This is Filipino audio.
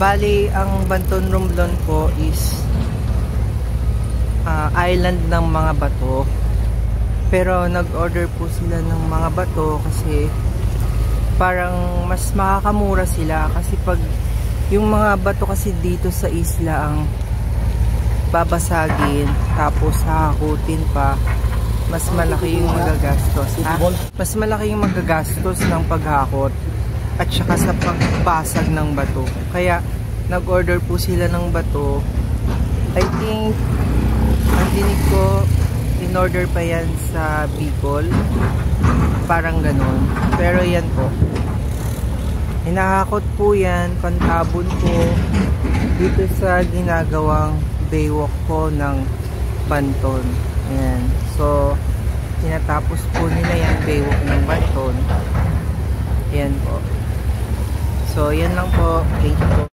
Bali, ang Banton Romblon po is island ng mga bato. Pero nag-order po sila ng mga bato kasi parang mas makakamura sila. Kasi pag yung mga bato kasi dito sa isla ang babasagin tapos hahakutin pa, mas malaki yung magagastos. Mas malaki yung magagastos ng paghakot at saka sa pagbasag ng bato. Kaya nag-order po sila ng bato. I think ang dinig ko in-order pa yan sa Bicol, parang ganun. Pero yan po, hinahakot po yan, pantabon po dito sa ginagawang baywalk po ng Banton. Ayan. So tinatapos po nila yan baywalk ng Banton. Ayan po. So yan lang po. Thank you po.